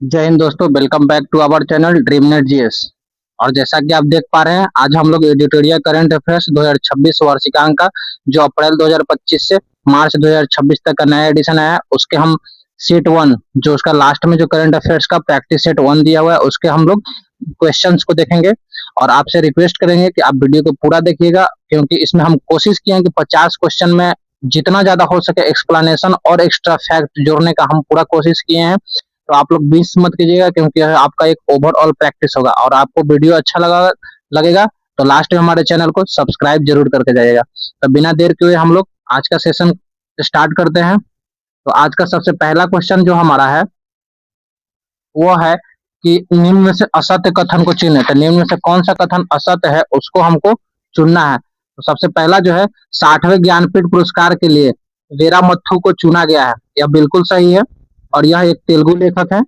जय हिंद दोस्तों, welcome back to our channel Dreamnet GS. और जैसा कि आप देख पा रहे हैं, आज हम लोग एडिटोरियल करंट अफेयर्स 2026 वार्षिकांक का जो अप्रैल 2025 से मार्च 2026 तक का नया एडिशन आया है, उसके हम सेट वन, जो उसका लास्ट में जो करंट अफेयर्स का प्रैक्टिस सेट वन दिया हुआ है, उसके हम लोग क्वेश्चंस को देखेंगे। और आपसे रिक्वेस्ट करेंगे कि आप वीडियो को पूरा देखिएगा, क्योंकि इसमें हम कोशिश किए हैं कि 50 क्वेश्चन में जितना ज्यादा हो सके एक्सप्लेनेशन और एक्स्ट्रा फैक्ट जोड़ने का हम पूरा कोशिश किए हैं। तो आप लोग मिस मत कीजिएगा, क्योंकि आपका एक ओवरऑल प्रैक्टिस होगा। और आपको वीडियो अच्छा लगेगा तो लास्ट में हमारे चैनल को सब्सक्राइब जरूर करके जाइएगा। तो बिना देर के हुए हम लोग आज का सेशन स्टार्ट करते हैं। तो आज का सबसे पहला क्वेश्चन जो हमारा है वो है कि निम्न में से असत्य कथन को चुने। तो निम्न में से कौन सा कथन असत्य है उसको हमको चुनना है। तो सबसे पहला जो है, 60वें ज्ञानपीठ पुरस्कार के लिए वीरामथु को चुना गया है, यह बिल्कुल सही है। और यह एक तेलुगु लेखक है।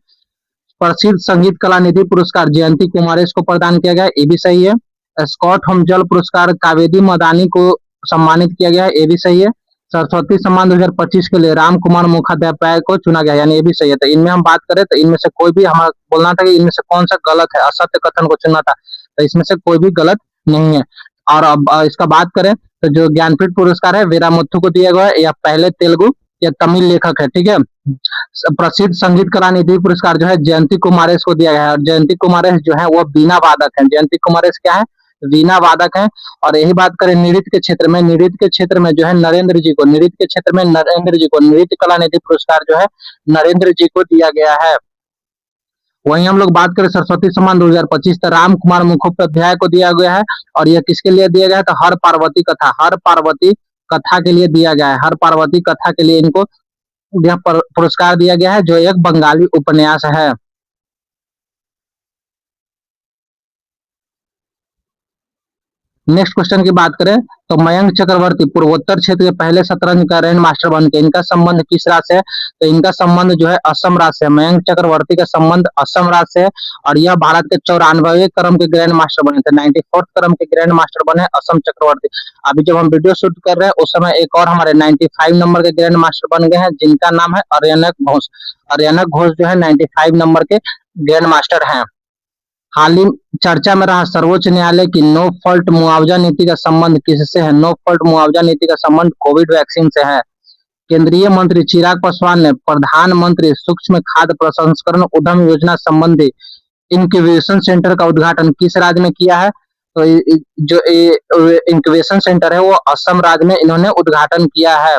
प्रसिद्ध संगीत कला निधि पुरस्कार जयंती कुमारेश को प्रदान किया गया है, ये भी सही है। स्कॉट होम जल पुरस्कार कावेरी मदानी को सम्मानित किया गया है, ये भी सही है। सरस्वती सम्मान 2025 के लिए राम कुमार मुखोपाध्याय को चुना गया, यानी ये भी सही है। तो इनमें हम बात करें तो इनमें से कोई भी, हमें बोलना था कि इनमें से कौन सा गलत है, असत्य कथन को चुनना था, तो इसमें से कोई भी गलत नहीं है। और अब इसका बात करें तो जो ज्ञानपीठ पुरस्कार है वीरामुथु को दिया गया है, या पहले तेलुगु या तमिल लेखक है, ठीक है। प्रसिद्ध संगीत कला निधि पुरस्कार जो है जयंती कुमारेश को दिया गया है। और जयंती कुमारेश जो है वो वीणा वादक है। जयंती कुमारेश क्या है? वीणा वादक है। और यही बात करें नृत्य के क्षेत्र में, नृत्य के क्षेत्र में जो है नरेंद्र जी को, नृत्य के क्षेत्र में नरेंद्र जी को नृत्य कला निधि पुरस्कार जो है नरेंद्र जी को दिया गया है। वहीं हम लोग बात करें सरस्वती सम्मान 2025, तो राम कुमार मुखोपाध्याय को दिया गया है। और यह किसके लिए दिया गया है? तो हर पार्वती कथा, हर पार्वती कथा के लिए दिया गया है। हर पार्वती कथा के लिए इनको यह पुरस्कार दिया गया है, जो एक बंगाली उपन्यास है। नेक्स्ट क्वेश्चन की बात करें तो मयंक चक्रवर्ती पूर्वोत्तर क्षेत्र के पहले शतरंज का ग्रैंड मास्टर बन के, इनका संबंध किस राज्य से है? तो इनका संबंध जो है असम राज्य से। मयंक चक्रवर्ती का संबंध असम राज्य से है। और यह भारत के 94वें क्रम के ग्रैंड मास्टर बने थे, 94th क्रम के ग्रैंड मास्टर बने असम चक्रवर्ती। अभी जब हम वीडियो शूट कर रहे हैं उस समय एक और हमारे 95 नंबर के ग्रैंड मास्टर बन गए हैं, जिनका नाम है आर्यनक घोष। आर्यनक घोष जो है 95 नंबर के ग्रैंड मास्टर हैं। हाल ही चर्चा में रहा सर्वोच्च न्यायालय की नो फॉल्ट मुआवजा नीति का संबंध किससे है? नो फॉल्ट मुआवजा नीति का संबंध कोविड वैक्सीन से है। केंद्रीय मंत्री चिराग पासवान ने प्रधानमंत्री सूक्ष्म खाद्य प्रसंस्करण उद्यम योजना संबंधी इंक्यूबेशन सेंटर का उद्घाटन किस राज्य में किया है? तो जो इंक्यूबेशन सेंटर है वो असम राज्य में इन्होंने उद्घाटन किया है।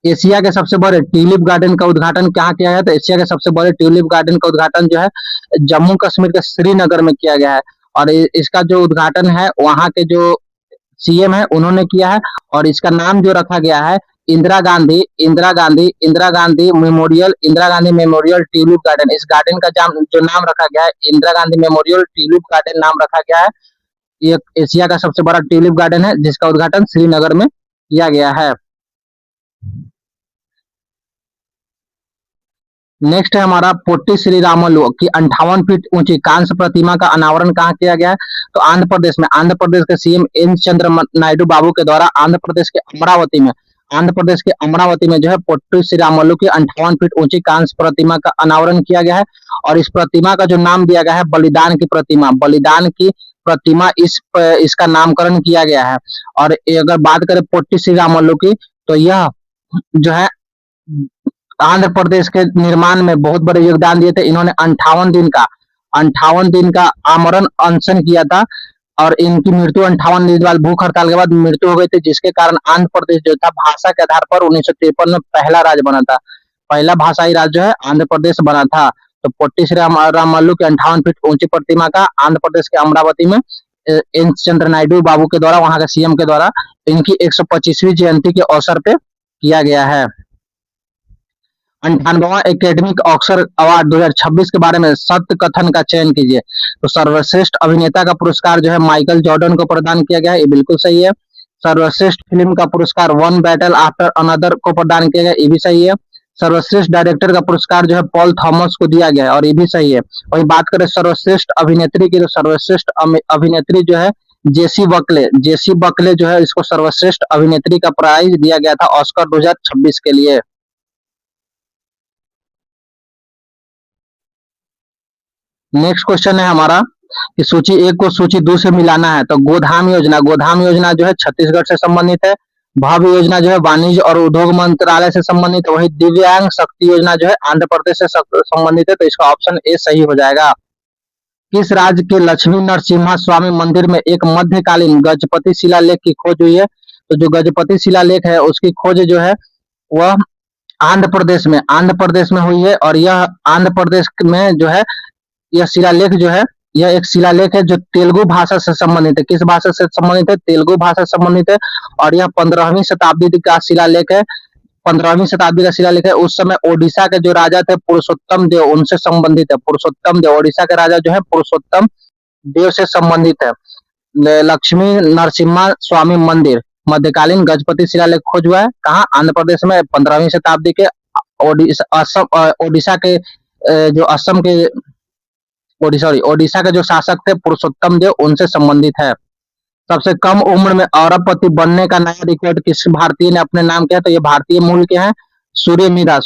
एशिया के सबसे बड़े ट्यूलिप गार्डन का उद्घाटन कहाँ किया गया? तो एशिया के सबसे बड़े ट्यूलिप गार्डन का उद्घाटन जो है जम्मू कश्मीर के श्रीनगर में किया गया है। और इसका जो उद्घाटन है वहां के जो सीएम है उन्होंने किया है। और इसका नाम जो रखा गया है Indira Gandhi memorial tulip garden. इस गार्डन का जो नाम रखा गया है Indira Gandhi memorial tulip garden नाम रखा गया है। ये एशिया का सबसे बड़ा ट्यूलिप गार्डन है, जिसका उद्घाटन श्रीनगर में किया गया है। नेक्स्ट है हमारा पोट्टी श्री रामुलु की 58 फीट ऊंची कांस्य प्रतिमा का अनावरण कहाँ किया गया है? तो आंध्र प्रदेश में। आंध्र प्रदेश के सीएम एन चंद्र नायडू बाबू के द्वारा आंध्र प्रदेश के अमरावती में जो है पोट्टी श्री रामुलु की 58 फीट ऊंची कांस्य प्रतिमा का अनावरण किया गया है। और इस प्रतिमा का जो नाम दिया गया है बलिदान की प्रतिमा, बलिदान की प्रतिमा, इसका नामकरण किया गया है। और अगर बात करें पोट्टी श्री रामुलु की, तो यह जो है आंध्र प्रदेश के निर्माण में बहुत बड़े योगदान दिए थे। इन्होंने 58 दिन का आमरण अनशन किया था। और इनकी मृत्यु 58 दिन बाद भूख हड़ताल के बाद मृत्यु हो गई थी, जिसके कारण आंध्र प्रदेश जो था भाषा के आधार पर 1953 में पहला राज्य बना था। पहला भाषाई राज्य जो है आंध्र प्रदेश बना था। तो पोट्टी श्री रामुलु की 58 फीट ऊंची प्रतिमा का आंध्र प्रदेश के अमरावती में एन चंद्र नायडू बाबू के द्वारा, वहां के सीएम के द्वारा, इनकी 125वीं जयंती के अवसर पे किया गया है। 98वां एकेडमिक ऑस्कर अवार्ड 2026 के बारे में सत्य कथन का चयन कीजिए। तो सर्वश्रेष्ठ अभिनेता का पुरस्कार जो है माइकल जॉर्डन को प्रदान किया गया है, ये बिल्कुल सही है। सर्वश्रेष्ठ फिल्म का पुरस्कार वन बैटल आफ्टर अनदर को प्रदान किया गया, ये भी सही है। सर्वश्रेष्ठ डायरेक्टर का पुरस्कार जो है पॉल थॉमस को दिया गया है, और ये भी सही है। वही बात करें सर्वश्रेष्ठ अभिनेत्री की, तो सर्वश्रेष्ठ अभिनेत्री जो है जेसी बकले जो है, इसको सर्वश्रेष्ठ अभिनेत्री का प्राइज दिया गया था ऑस्कर 2026 के लिए। नेक्स्ट क्वेश्चन है हमारा कि सूची एक को सूची दो से मिलाना है। तो गोधाम योजना जो है छत्तीसगढ़ से संबंधित है। भव्य योजना जो है वाणिज्य और उद्योग मंत्रालय से संबंधित है। वही दिव्यांग शक्ति योजना जो है आंध्र प्रदेश से संबंधित है। तो इसका ऑप्शन ए सही हो जाएगा। किस राज्य के लक्ष्मी नरसिम्हा स्वामी मंदिर में एक मध्यकालीन गजपति शिलालेख की खोज हुई है? तो जो गजपति शिलालेख है उसकी खोज जो है वह आंध्र प्रदेश में हुई है। और यह आंध्र प्रदेश में जो है यह शिलालेख जो है यह एक शिलालेख है जो तेलुगु भाषा से संबंधित है। किस भाषा से संबंधित है? तेलुगु भाषा से संबंधित है। और यह 15वीं शताब्दी का शिलालेख है। 15वीं शताब्दी का शिलालेख है। उस समय ओडिशा के जो राजा थे पुरुषोत्तम देव उनसे संबंधित है। पुरुषोत्तम देव ओडिशा के राजा जो है पुरुषोत्तम देव से संबंधित है। लक्ष्मी नरसिम्हा स्वामी मंदिर मध्यकालीन गजपति शिलालेख खोज हुआ है कहाँ? आंध्र प्रदेश में 15वीं शताब्दी के ओडिशा के जो असम के ओडिशा के जो शासक थे पुरुषोत्तम देव उनसे संबंधित है। सबसे कम उम्र में अरबपति बनने का नया रिकॉर्ड किस भारतीय ने अपने नाम किया? तो ये भारतीय मूल के हैं। सूर्यमिधा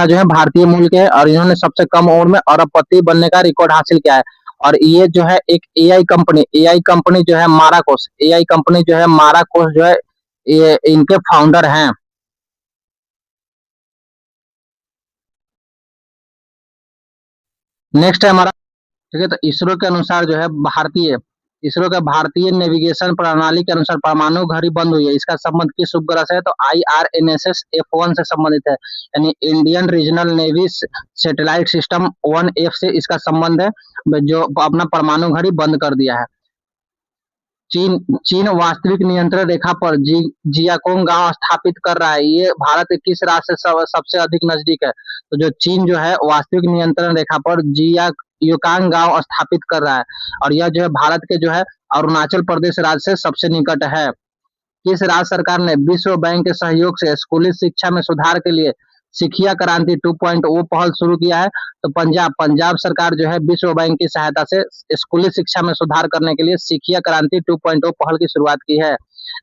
जो है भारतीय मूल के हैं और इन्होंने सबसे कम उम्र में अरबपति बनने का रिकॉर्ड हासिल किया है। और ये जो है एक एआई कंपनी जो है माराकोस जो है ये इनके फाउंडर हैं। नेक्स्ट है हमारा, ठीक है, तो इसरो के अनुसार जो है भारतीय नेविगेशन प्रणाली के अनुसार परमाणु घड़ी बंद हुई है। इसका संबंध किस उपग्रह से है? तो IRNSS F1 से संबंधित है। यानी Indian regional navy satellite system 1F से इसका संबंध है जो अपना परमाणु घड़ी बंद कर दिया है। चीन चीन वास्तविक नियंत्रण रेखा पर जियाकोंग गांव स्थापित कर रहा है। ये भारत के किस राज्य से सबसे अधिक नजदीक है? तो जो चीन जो है वास्तविक नियंत्रण रेखा पर योकांग गांव स्थापित कर रहा है। और यह जो है भारत के जो है अरुणाचल प्रदेश राज्य से सबसे निकट है। किस राज्य सरकार ने विश्व बैंक के सहयोग से स्कूली शिक्षा में सुधार के लिए सिखिया क्रांति 2.0 पहल शुरू किया है? तो पंजाब सरकार जो है विश्व बैंक की सहायता से स्कूली शिक्षा में सुधार करने के लिए सिखिया क्रांति 2.0 पहल की शुरुआत की है।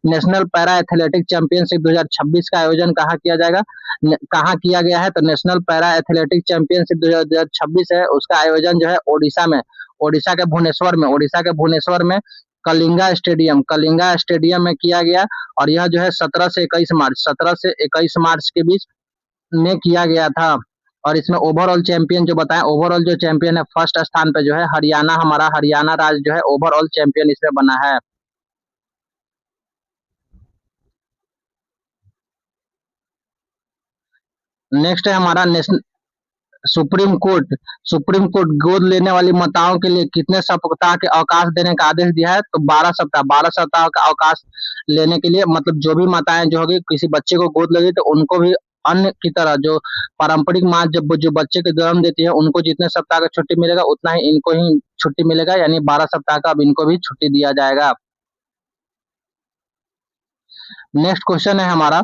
नेशनल पैरा एथलेटिक चैंपियनशिप 2026 का आयोजन कहाँ किया जाएगा? कहाँ किया गया है? तो नेशनल पैरा एथलेटिक चैंपियनशिप 2026 है उसका आयोजन जो है ओडिशा के भुवनेश्वर में कलिंगा स्टेडियम में किया गया। और यह जो है 17 से 21 मार्च के बीच में किया गया था। और इसमें ओवरऑल चैंपियन जो बताएं, ओवरऑल जो चैंपियन है फर्स्ट स्थान पे जो है हरियाणा राज्य जो है ओवरऑल चैंपियन इसमें बना है। नेक्स्ट है हमारा सुप्रीम कोर्ट गोद लेने वाली माताओं के लिए कितने सप्ताह के अवकाश देने का आदेश दिया है? तो 12 सप्ताह का अवकाश लेने के लिए, मतलब जो भी माताएं जो होगी किसी बच्चे को गोद लेगी तो उनको भी अन्य की तरह जो पारंपरिक माँ जब जो बच्चे को जन्म देती है उनको जितने सप्ताह का छुट्टी मिलेगा उतना ही इनको ही छुट्टी मिलेगा। यानी 12 सप्ताह का अब इनको भी छुट्टी दिया जाएगा। नेक्स्ट क्वेश्चन है हमारा,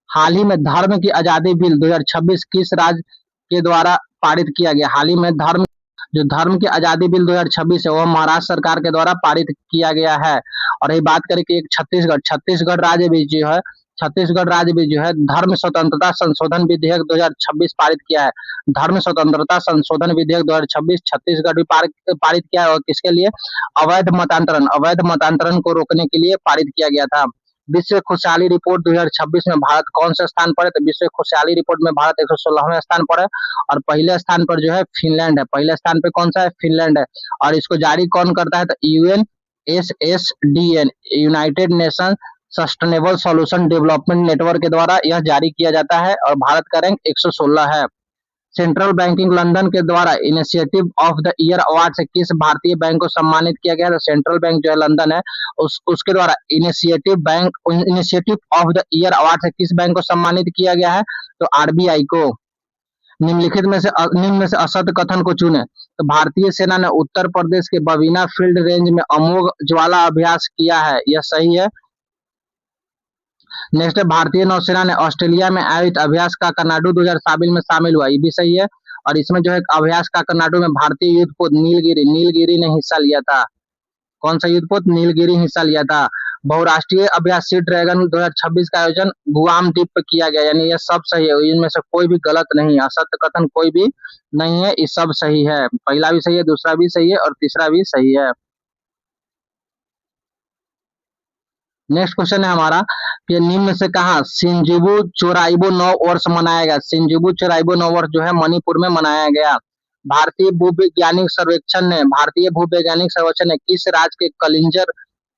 हाल ही में धर्म की आजादी बिल 2026 किस राज्य के द्वारा पारित किया गया? हाल ही में धर्म की आजादी बिल 2026 है वह महाराष्ट्र सरकार के द्वारा पारित किया गया है। और ये बात करें कि एक छत्तीसगढ़ राज्य भी जो है धर्म स्वतंत्रता संशोधन विधेयक 2026 पारित किया है। धर्म स्वतंत्रता संशोधन विधेयक 2026 छत्तीसगढ़ भी पारित किया है। और किसके लिए? अवैध मतांतरण को रोकने के लिए पारित किया गया था। विश्व खुशहाली रिपोर्ट 2026 में भारत कौन से स्थान पर है? तो विश्व खुशहाली रिपोर्ट में भारत 116वें स्थान पर है। और पहले स्थान पर जो है फिनलैंड है। पहले स्थान पे कौन सा है? फिनलैंड है। और इसको जारी कौन करता है? तो UNSSDN United nation sustainable solution development network के द्वारा यह जारी किया जाता है। और भारत का रैंक 116 है। सेंट्रल बैंकिंग लंदन के द्वारा initiative of the year award से किस भारतीय बैंक को सम्मानित किया गया? तो सेंट्रल बैंक जो है लंदन है उसके द्वारा initiative of the year award से किस बैंक को सम्मानित किया गया है? तो RBI को। निम्न में से असत्य कथन को चुने। तो भारतीय सेना ने उत्तर प्रदेश के बबीना फील्ड रेंज में अमोघ ज्वाला अभ्यास किया है, यह सही है। नेक्स्ट है, भारतीय नौसेना ने ऑस्ट्रेलिया में आयोजित अभ्यास काकनाडू 2024 में शामिल हुआ, ये भी सही है। और इसमें जो है अभ्यास काकनाडू में भारतीय युद्धपोत नीलगिरी ने हिस्सा लिया था। कौन सा युद्धपोत? नीलगिरी हिस्सा लिया था। बहुराष्ट्रीय अभ्यास सी ड्रैगन 2026 का आयोजन गुआम द्वीप पे किया गया, यानी ये सब सही है, इनमें से कोई भी गलत नहीं है, असत्य कथन कोई भी नहीं है, ये सब सही है, पहला भी सही है, दूसरा भी सही है और तीसरा भी सही है। नेक्स्ट क्वेश्चन है हमारा कि निम्न से कहा सिंजुबु चोराइबो नव वर्ष मनाया गया। सिंजुबु चोराइबो नव वर्ष जो है मणिपुर में मनाया गया। भारतीय भूवैज्ञानिक सर्वेक्षण ने किस राज्य के कलिंजर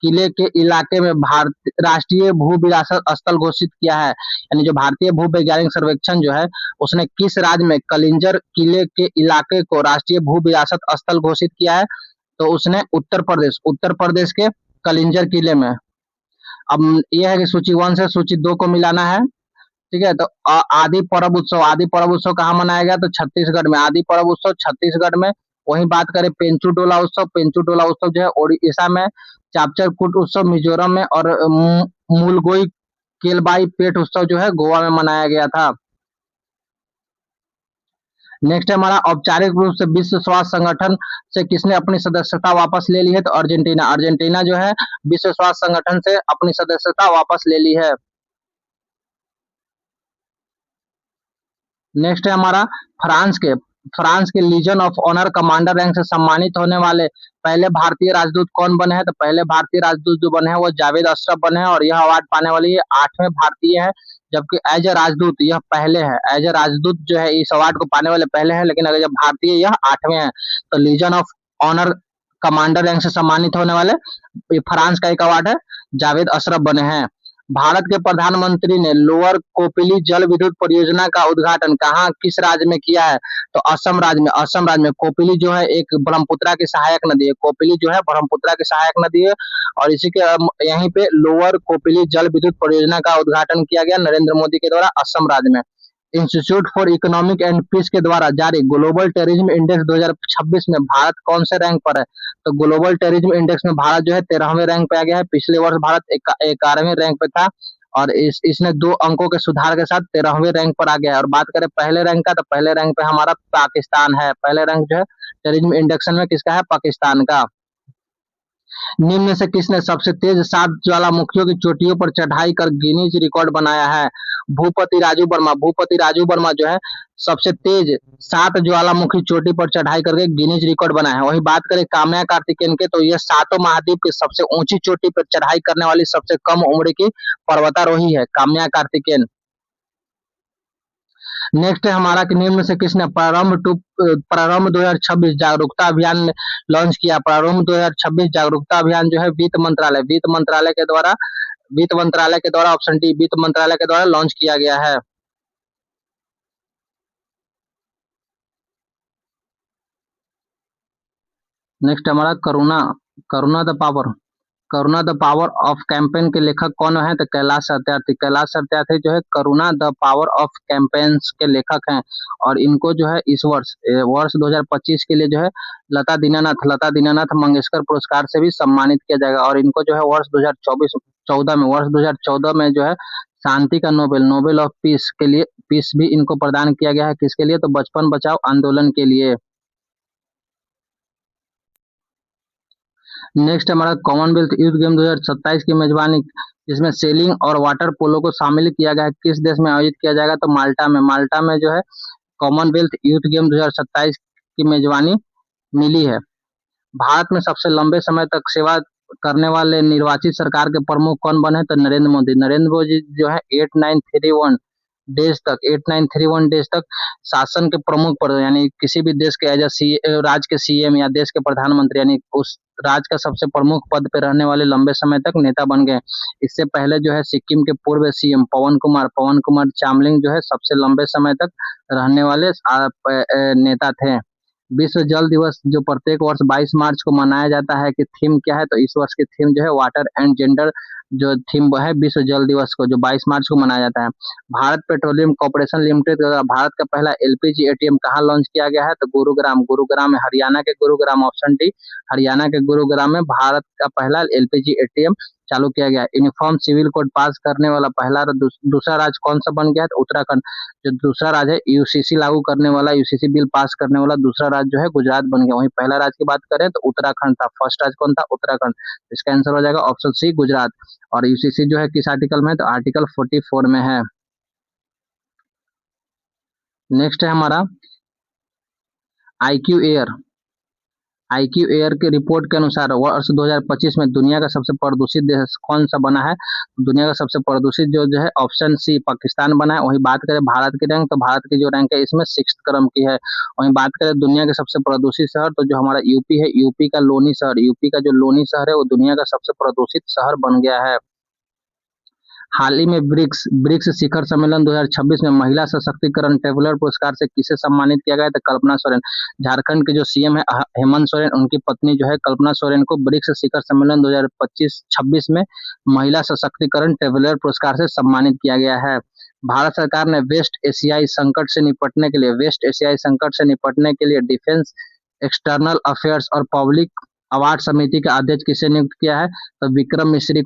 किले के इलाके में भारत राष्ट्रीय भू विरासत स्थल घोषित किया है, यानी जो भारतीय भूवैज्ञानिक सर्वेक्षण जो है उसने किस राज्य में कलिंजर किले के इलाके को राष्ट्रीय भू विरासत स्थल घोषित किया है, तो उसने उत्तर प्रदेश के कलिंजर किले में। अब यह है कि सूची वन से सूची दो को मिलाना है। ठीक है, तो आदि पर्व उत्सव कहाँ मनाया गया, तो छत्तीसगढ़ में आदि पर्व उत्सव छत्तीसगढ़ में। वहीं बात करें पेंचू डोला उत्सव जो है ओडिशा में। चापचर कूट उत्सव मिजोरम में और मूलगोई केलबाई पेट उत्सव जो है गोवा में मनाया गया था। नेक्स्ट है हमारा औपचारिक रूप से विश्व स्वास्थ्य संगठन से किसने अपनी सदस्यता वापस ले ली है, तो अर्जेंटीना। अर्जेंटीना जो है विश्व स्वास्थ्य संगठन से अपनी सदस्यता वापस ले ली है। नेक्स्ट है हमारा फ्रांस के legion of honour commander rank से सम्मानित होने वाले पहले भारतीय राजदूत कौन बने हैं, तो पहले भारतीय राजदूत जो बने हैं वो जावेद अशरफ बने हैं और यह अवार्ड पाने वाले ये 8वें भारतीय है, जबकि एज ए राजदूत यह पहले है। एज ए राजदूत जो है इस अवार्ड को पाने वाले पहले हैं, लेकिन अगर जब भारतीय यह 8वें है, तो legion of honour commander rank से सम्मानित होने वाले फ्रांस का एक अवार्ड है, जावेद अशरफ बने हैं। भारत के प्रधानमंत्री ने लोअर कोपिली जल विद्युत परियोजना का उद्घाटन कहाँ किस राज्य में किया है, तो असम राज्य में कोपिली जो है एक ब्रह्मपुत्रा की सहायक नदी है। कोपिली जो है ब्रह्मपुत्रा की सहायक नदी है और इसी के यहीं पे लोअर कोपिली जल विद्युत परियोजना का उद्घाटन किया गया नरेंद्र मोदी के द्वारा असम राज्य में। Institute for economic and peace के द्वारा जारी ग्लोबल टेररिज्म इंडेक्स 2026 में भारत कौन से रैंक पर है, तो ग्लोबल टेररिज्म इंडेक्स में भारत जो है 13वें रैंक पे आ गया है। पिछले वर्ष भारत 11वें रैंक पे था और इसने 2 अंकों के सुधार के साथ 13वें रैंक पर आ गया है। और बात करें पहले रैंक का, तो पहले रैंक पे हमारा पाकिस्तान है। पहले रैंक जो है टेररिज्म इंडेक्शन में किसका है, पाकिस्तान का। निम्न में से किसने सबसे तेज 7 ज्वालामुखियों की चोटियों पर चढ़ाई कर गिनीज रिकॉर्ड बनाया है, भूपति राजू वर्मा जो है सबसे तेज 7 ज्वालामुखी चोटी पर चढ़ाई करके गिनीज रिकॉर्ड बनाया है। वही बात करें काम्या कार्तिकेयन के, तो यह 7 महाद्वीप की सबसे ऊंची चोटी पर चढ़ाई करने वाली सबसे कम उम्र की पर्वतारोही है काम्या कार्तिकेयन। नेक्स्ट है हमारा कि निम्न से किसने प्रारंभ 2026 जागरूकता अभियान लॉन्च किया। प्रारंभ 2026 जागरूकता अभियान जो है वित्त मंत्रालय के द्वारा ऑप्शन डी वित्त मंत्रालय के द्वारा लॉन्च किया गया है। नेक्स्ट हमारा करुणा द पावर ऑफ कैंपेन के लेखक कौन है, तो कैलाश सत्यार्थी जो है करुणा द पावर ऑफ कैंपेन्स के लेखक हैं और इनको जो है इस वर्ष 2025 के लिए जो है लता दीनानाथ मंगेशकर पुरस्कार से भी सम्मानित किया जाएगा और इनको जो है वर्ष 2014 में जो है शांति का नोबेल ऑफ पीस भी इनको प्रदान किया गया है। किसके लिए, तो बचपन बचाओ आंदोलन के लिए। नेक्स्ट हमारा कॉमनवेल्थ यूथ गेम 2027 की मेजबानी जिसमें सेलिंग और वाटर पोलो को शामिल किया गया है किस देश में आयोजित किया जाएगा, तो माल्टा में जो है कॉमनवेल्थ यूथ गेम 2027 की मेजबानी मिली है। भारत में सबसे लंबे समय तक सेवा करने वाले निर्वाचित सरकार के प्रमुख कौन बने, तो नरेंद्र मोदी जो है 8931 डेज तक शासन के प्रमुख पर यानी किसी भी देश के राज्य के सीएम या देश के प्रधानमंत्री यानी उस राज्य का सबसे प्रमुख पद पे रहने वाले लंबे समय तक नेता बन गए। इससे पहले जो है सिक्किम के पूर्व सीएम पवन कुमार चामलिंग जो है सबसे लंबे समय तक रहने वाले नेता थे। विश्व जल दिवस जो प्रत्येक वर्ष 22 मार्च को मनाया जाता है कि थीम क्या है, तो इस वर्ष की थीम जो है वाटर एंड जेंडर जो थीम वो है विश्व जल दिवस को जो 22 मार्च को मनाया जाता है। Bharat petroleum corporation limited Bharat का पहला एलपीजी एटीएम कहाँ लॉन्च किया गया है, तो गुरुग्राम में हरियाणा के गुरुग्राम ऑप्शन डी हरियाणा के गुरुग्राम में भारत का पहला एलपीजी एटीएम चालू किया गया। यूनिफॉर्म सिविल कोड पास करने वाला पहला दूसरा राज्य कौन सा बन गया है? तो उत्तराखंड। जो दूसरा राज्य है यूसीसी लागू करने वाला, यूसीसी बिल पास करने वाला दूसरा राज्य जो है गुजरात बन गया। वहीं पहला राज्य की बात करें तो उत्तराखंड था। फर्स्ट राज्य कौन था? उत्तराखंड। इसका आंसर हो जाएगा ऑप्शन सी गुजरात। और यूसीसी जो है किस आर्टिकल में है? तो आर्टिकल 44 में है। नेक्स्ट है हमारा आईक्यू एयर। आईक्यू एयर के रिपोर्ट के अनुसार वर्ष 2025 में दुनिया का सबसे प्रदूषित देश कौन सा बना है? दुनिया का सबसे प्रदूषित जो है ऑप्शन सी पाकिस्तान बना है। वहीं बात करें भारत की रैंक, तो भारत की जो रैंक है इसमें 6 क्रम की है। वहीं बात करें दुनिया के सबसे प्रदूषित शहर, तो जो हमारा यूपी है, यूपी का लोनी शहर, यूपी का जो लोनी शहर है वो दुनिया का सबसे प्रदूषित शहर बन गया है। हाल ही में ब्रिक्स ब्रिक्स शिखर सम्मेलन 2026 में महिला सशक्तिकरण ट्रेवलर पुरस्कार से किसे सम्मानित किया गया? तो कल्पना सोरेन। झारखंड के जो सीएम है हेमंत सोरेन, उनकी पत्नी जो है कल्पना सोरेन को ब्रिक्स शिखर सम्मेलन 2025-26 में महिला सशक्तिकरण ट्रेवलर पुरस्कार से सम्मानित किया गया है। भारत सरकार ने वेस्ट एशियाई संकट से निपटने के लिए डिफेंस एक्सटर्नल अफेयर्स और पब्लिक अवार्ड समिति का अध्यक्ष किसे नियुक्त किया है? तो विक्रम मिश्री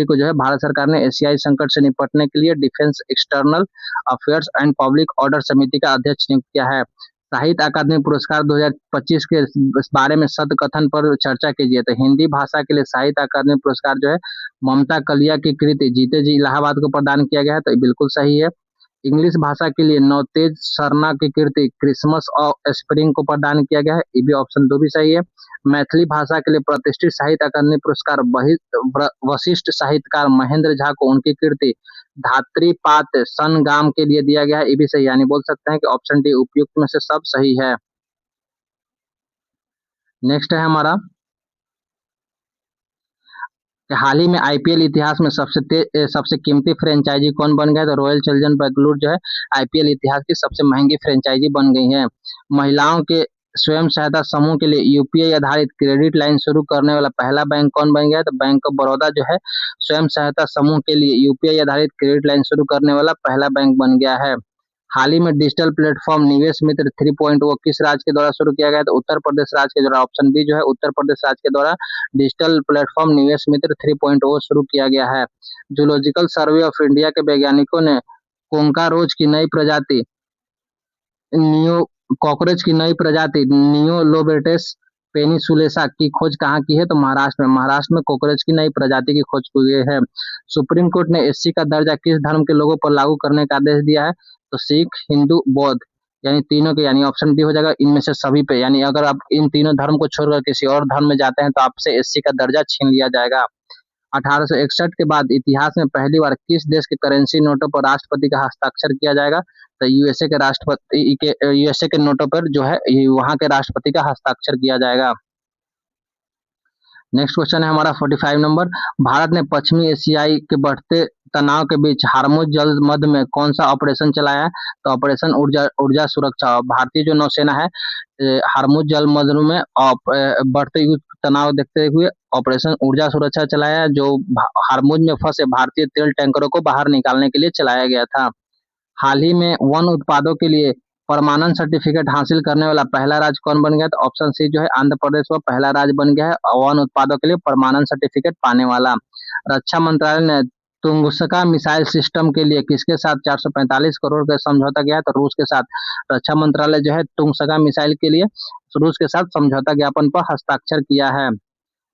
को जो है भारत सरकार ने एशियाई संकट से निपटने के लिए defence external affairs and public order समिति का अध्यक्ष नियुक्त किया है। साहित्य अकादमी पुरस्कार 2025 के इस बारे में सदकथन पर चर्चा कीजिए। तो हिंदी भाषा के लिए साहित्य अकादमी पुरस्कार जो है ममता कलिया की कृति जीते जी इलाहाबाद को प्रदान किया गया है। तो बिल्कुल सही है। इंग्लिश भाषा के लिए नवतेज सरना की कृति क्रिसमस और स्प्रिंग को प्रदान किया गया है। ये भी ऑप्शन 2 भी सही है। मैथिली भाषा के लिए प्रतिष्ठित साहित्य अकादमी पुरस्कार वशिष्ठ साहित्यकार महेंद्र झा को उनकी कृति धात्रीपात संगाम के लिए दिया गया है। ये भी सही, यानी बोल सकते हैं कि ऑप्शन डी उपयुक्त में से सब सही है। नेक्स्ट है हमारा हाल ही में आईपीएल इतिहास में सबसे कीमती फ्रेंचाइजी कौन बन गया? तो रॉयल चैलेंजर्स बेंगलुरु जो है आईपीएल इतिहास की सबसे महंगी फ्रेंचाइजी बन गई है। महिलाओं के स्वयं सहायता समूह के लिए यूपीआई आधारित क्रेडिट लाइन शुरू करने वाला पहला बैंक कौन बन गया? तो बैंक ऑफ बड़ौदा जो है स्वयं सहायता समूह के लिए यूपीआई आधारित क्रेडिट लाइन शुरू करने वाला पहला बैंक बन गया है। हाल ही में डिजिटल प्लेटफॉर्म निवेश मित्र 3.0 किस राज्य के द्वारा शुरू किया गया? तो उत्तर प्रदेश राज्य के द्वारा। ऑप्शन बी जो है उत्तर प्रदेश राज्य के द्वारा डिजिटल प्लेटफॉर्म निवेश मित्र 3.0 शुरू किया गया है। जूलॉजिकल सर्वे ऑफ इंडिया के वैज्ञानिकों ने कोंका रोज की नई प्रजाति नियो कॉकरोच की नई प्रजाति नियोलोबेटेस पेनिसुलेसा की खोज कहाँ की है? तो महाराष्ट्र में। महाराष्ट्र में कॉकरोच की नई प्रजाति की खोज की गई है। सुप्रीम कोर्ट ने एससी का दर्जा किस धर्म के लोगों पर लागू करने का आदेश दिया है? तो सिख, हिंदू, बौद्ध, यानी तीनों के, यानी ऑप्शन डी हो जाएगा इनमें से सभी पे। यानी अगर आप इन तीनों धर्म को छोड़कर किसी और धर्म में जाते हैं तो आपसे एससी का दर्जा छीन लिया जाएगा। 1861 के बाद इतिहास में पहली बार किस देश के करेंसी नोटों पर राष्ट्रपति का हस्ताक्षर किया जाएगा? तो यूएसए के नोटों पर जो है वहां के राष्ट्रपति का हस्ताक्षर किया जाएगा। नेक्स्ट क्वेश्चन है हमारा 45 नंबर। भारत ने पश्चिमी एशियाई के बढ़ते तनाव के बीच हार्मुज जल मध्य में कौन सा ऑपरेशन चलाया है? तो ऑपरेशन ऊर्जा सुरक्षा। भारतीय जो नौसेना है हार्मुज जल मध्य में बढ़ते युद्ध तनाव देखते हुए ऑपरेशन ऊर्जा सुरक्षा चलाया, जो हार्मुज में फंसे भारतीय तेल टैंकरों को बाहर निकालने के लिए चलाया गया था। हाल ही में वन उत्पादों के लिए परमानेंट सर्टिफिकेट हासिल करने वाला पहला राज्य कौन बन गया? तो ऑप्शन सी जो है आंध्र प्रदेश वो पहला राज्य बन गया है वन उत्पादों के लिए परमानेंट सर्टिफिकेट पाने वाला। रक्षा मंत्रालय ने तुंगसका मिसाइल सिस्टम के लिए किसके साथ 445 करोड़ का समझौता किया? तो रूस के साथ। रक्षा मंत्रालय जो है तुंगसका मिसाइल के लिए रूस के साथ समझौता ज्ञापन पर हस्ताक्षर किया है।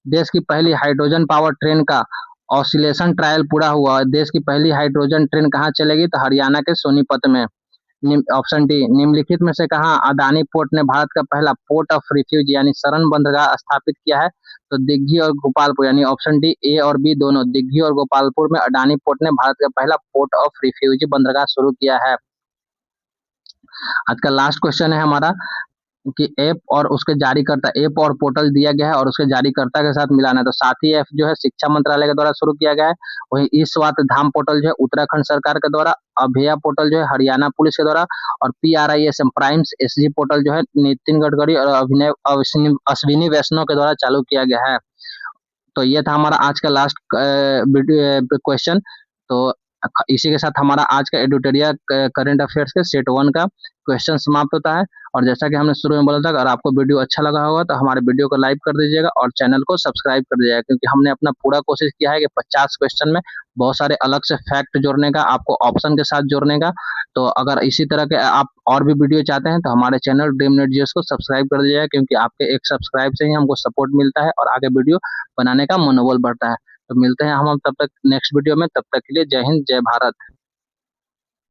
देश की पहली हाइड्रोजन पावर ट्रेन का ऑसिलेशन ट्रायल पूरा हुआ। देश की पहली हाइड्रोजन ट्रेन कहाँ चलेगी? तो हरियाणा के सोनीपत में। ऑप्शन डी निम्नलिखित में से कहाँ अडानी पोर्ट ने भारत का पहला पोर्ट ऑफ रिफ्यूज यानी शरण बंदरगाह स्थापित किया है? तो दिग्घी और गोपालपुर, यानी ऑप्शन डी ए और बी दोनों, दिग्घी और गोपालपुर में अडानी पोर्ट ने भारत का पहला पोर्ट ऑफ रिफ्यूज बंदरगाह शुरू किया है। आज का लास्ट क्वेश्चन है हमारा कि ऐप और उसके जारीकर्ता, ऐप और पोर्टल दिया गया है और उसके जारीकर्ता के साथ मिलाना है। तो साथी ऐप जो है शिक्षा मंत्रालय के द्वारा शुरू किया गया है। वहीं ई स्वात धाम पोर्टल जो है उत्तराखंड सरकार के द्वारा, अभया पोर्टल जो है हरियाणा पुलिस के द्वारा, और PRISM प्राइम्स SG पोर्टल जो है नितिन गडकरी और अश्विनी वैष्णव के द्वारा चालू किया गया है। तो ये था हमारा आज का लास्ट क्वेश्चन। तो इसी के साथ हमारा आज का एडिटोरियल करंट अफेयर्स के सेट 1 का क्वेश्चन समाप्त होता है। और जैसा कि हमने शुरू में बोला था, अगर आपको वीडियो अच्छा लगा होगा तो हमारे वीडियो को लाइक कर दीजिएगा और चैनल को सब्सक्राइब कर दीजिएगा, क्योंकि हमने अपना पूरा कोशिश किया है कि 50 क्वेश्चन में बहुत सारे अलग से फैक्ट जोड़ने का, आपको ऑप्शन के साथ जोड़ने का। तो अगर इसी तरह के आप और भी वीडियो चाहते हैं तो हमारे चैनल ड्रीम नेट जीएस को सब्सक्राइब कर दीजिएगा, क्योंकि आपके एक सब्सक्राइब से ही हमको सपोर्ट मिलता है और आगे वीडियो बनाने का मनोबल बढ़ता है। तो मिलते हैं हम तब तक नेक्स्ट वीडियो में, तब तक के लिए जय हिंद जय भारत।